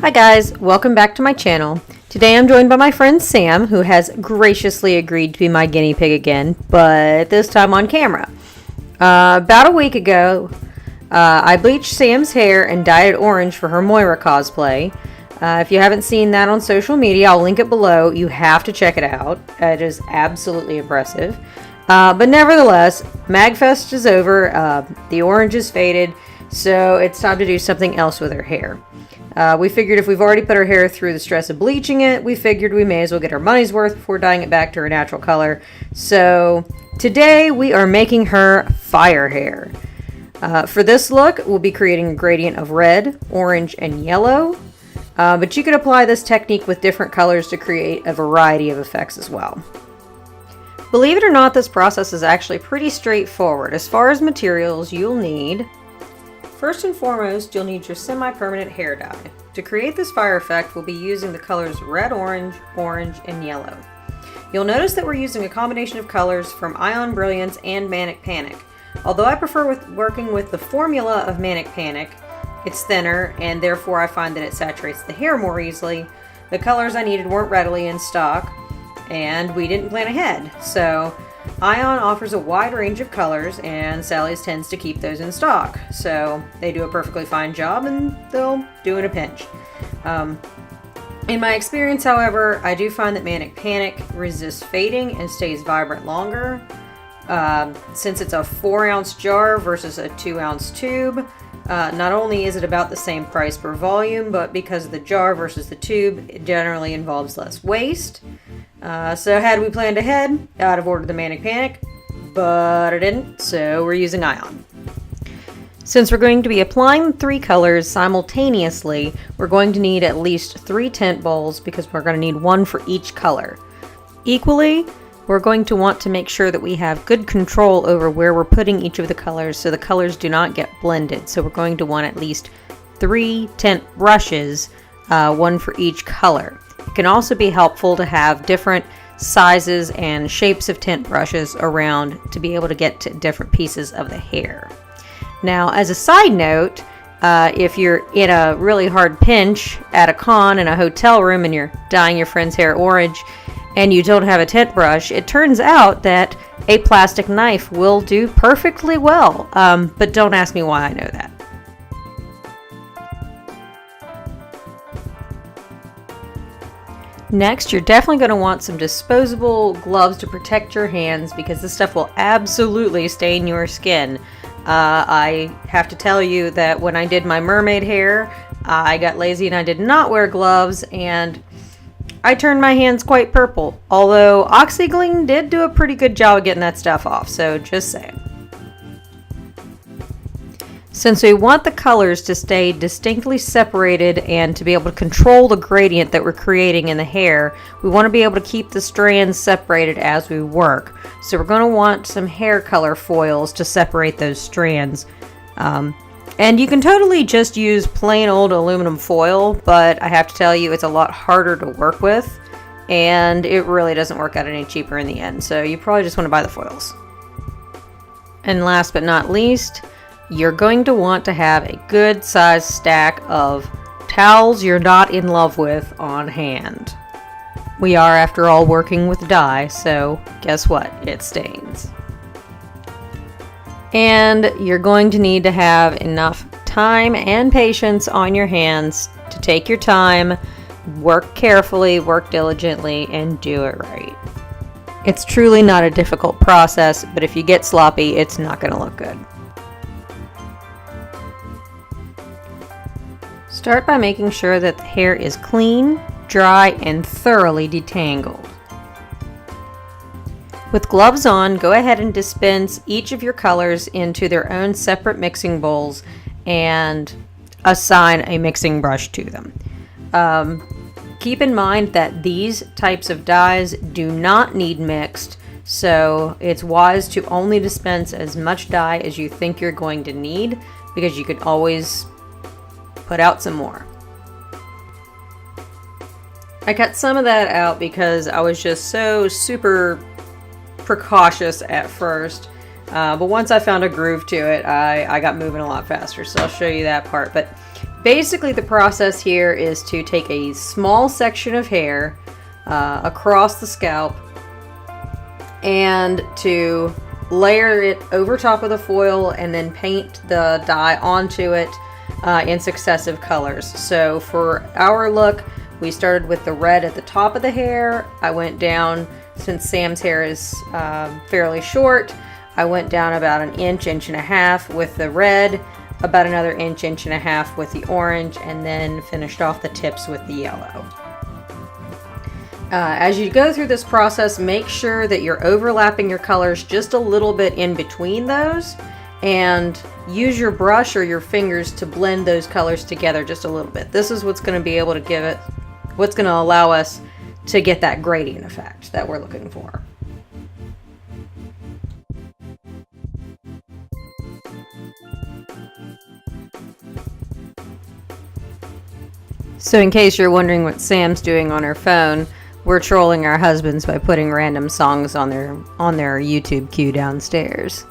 Hi guys, welcome back to my channel. Today I'm joined by my friend Sam, who has graciously agreed to be my guinea pig again, but this time on camera. About a week ago, I bleached Sam's hair and dyed it orange for her Moira cosplay. If you haven't seen that on social media, I'll link it below. You have to check it out. It is absolutely impressive. But nevertheless, MagFest is over, the orange is faded, so it's time to do something else with her hair. We figured if we've already put her hair through the stress of bleaching it, we figured we may as well get our money's worth before dyeing it back to her natural color. So today we are making her fire hair. For this look, we'll be creating a gradient of red, orange, and yellow. But you could apply this technique with different colors to create a variety of effects as well. Believe it or not, this process is actually pretty straightforward. As far as materials, you'll need, first and foremost, you'll need your semi-permanent hair dye. To create this fire effect, we'll be using the colors red, orange, orange, and yellow. You'll notice that we're using a combination of colors from Ion Brilliance and MANIC Panic. Although I prefer working with the formula of MANIC Panic, it's thinner and therefore I find that it saturates the hair more easily. The colors I needed weren't readily in stock, and we didn't plan ahead. So Ion offers a wide range of colors, and Sally's tends to keep those in stock. So they do a perfectly fine job, and they'll do in a pinch. In my experience, however, I do find that MANIC Panic resists fading and stays vibrant longer. Since it's a 4-ounce jar versus a 2-ounce tube, not only is it about the same price per volume, but because of the jar versus the tube, it generally involves less waste. So had we planned ahead, I'd have ordered the MANIC Panic, but I didn't, so we're using Ion. Since we're going to be applying the 3 colors simultaneously, we're going to need at least 3 tint bowls because we're going to need 1 for each color. Equally, we're going to want to make sure that we have good control over where we're putting each of the colors so the colors do not get blended. So we're going to want at least 3 tint brushes, 1 for each color. It can also be helpful to have different sizes and shapes of tint brushes around to be able to get to different pieces of the hair. Now, as a side note, if you're in a really hard pinch at a con in a hotel room and you're dyeing your friend's hair orange and you don't have a tint brush, it turns out that a plastic knife will do perfectly well. But don't ask me why I know that. Next, you're definitely going to want some disposable gloves to protect your hands because this stuff will absolutely stain your skin. I have to tell you that when I did my mermaid hair, I got lazy and I did not wear gloves, and I turned my hands quite purple. Although OxyGleam did do a pretty good job of getting that stuff off, so just saying. Since we want the colors to stay distinctly separated and to be able to control the gradient that we're creating in the hair, we want to be able to keep the strands separated as we work. So we're going to want some hair color foils to separate those strands. And you can totally just use plain old aluminum foil, but I have to tell you it's a lot harder to work with, and it really doesn't work out any cheaper in the end. So you probably just want to buy the foils. And last but not least, you're going to want to have a good sized stack of towels you're not in love with on hand. We are, after all, working with dye, so guess what? It stains. And you're going to need to have enough time and patience on your hands to take your time, work carefully, work diligently, and do it right. It's truly not a difficult process, but if you get sloppy, it's not going to look good. Start by making sure that the hair is clean, dry, and thoroughly detangled. With gloves on, go ahead and dispense each of your colors into their own separate mixing bowls and assign a mixing brush to them. Keep in mind that these types of dyes do not need mixed, so it's wise to only dispense as much dye as you think you're going to need, because you can always put out some more. I cut some of that out because I was just so super precautious at first, but once I found a groove to it, I got moving a lot faster, so I'll show you that part. But Basically, the process here is to take a small section of hair across the scalp and to layer it over top of the foil and then paint the dye onto it in successive colors. So for our look, we started with the red at the top of the hair. I went down, since Sam's hair is fairly short, I went down about an inch, inch and a half with the red, about another inch, inch and a half with the orange, and then finished off the tips with the yellow. As you go through this process, make sure that you're overlapping your colors just a little bit in between those, and use your brush or your fingers to blend those colors together just a little bit. This is what's going to be able to give it, what's going to allow us to get that gradient effect that we're looking for. So in case you're wondering what Sam's doing on her phone, we're trolling our husbands by putting random songs on their YouTube queue downstairs.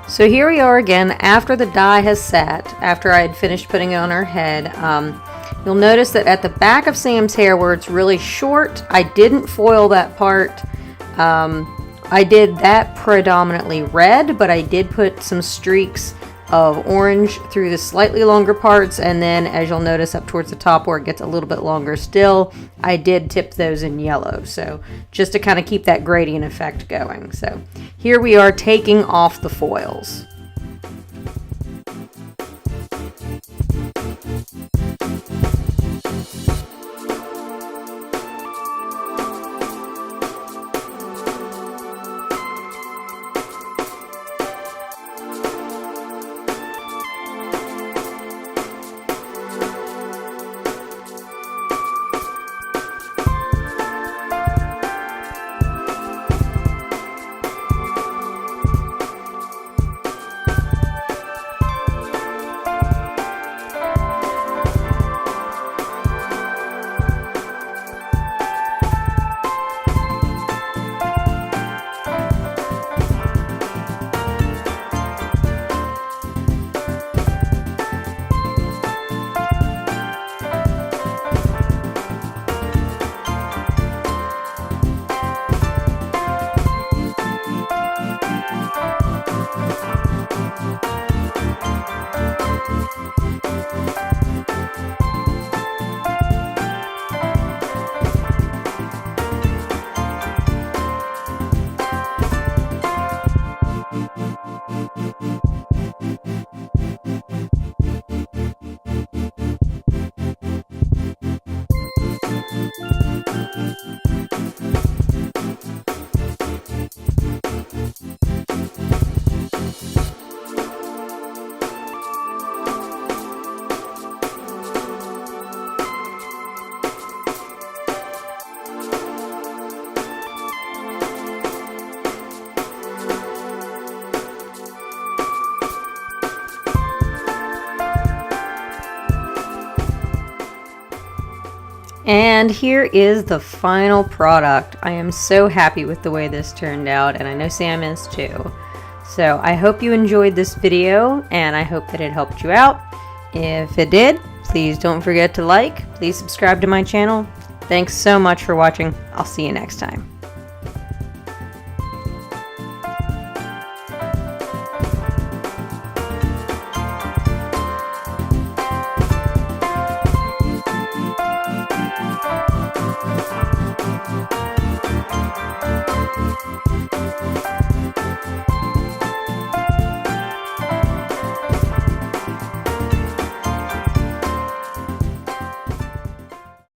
So here we are again after the dye has sat, after I had finished putting it on her head. You'll notice that at the back of Sam's hair where it's really short, I didn't foil that part. I did that predominantly red, but I did put some streaks of orange through the slightly longer parts, and then as you'll notice up towards the top where it gets a little bit longer still, I did tip those in yellow, so just to kind of keep that gradient effect going. So here we are taking off the foils. And here is the final product. I am so happy with the way this turned out, and I know Sam is too. So I hope you enjoyed this video, and I hope that it helped you out. If it did, please don't forget to like. Please subscribe to my channel. Thanks so much for watching. I'll see you next time.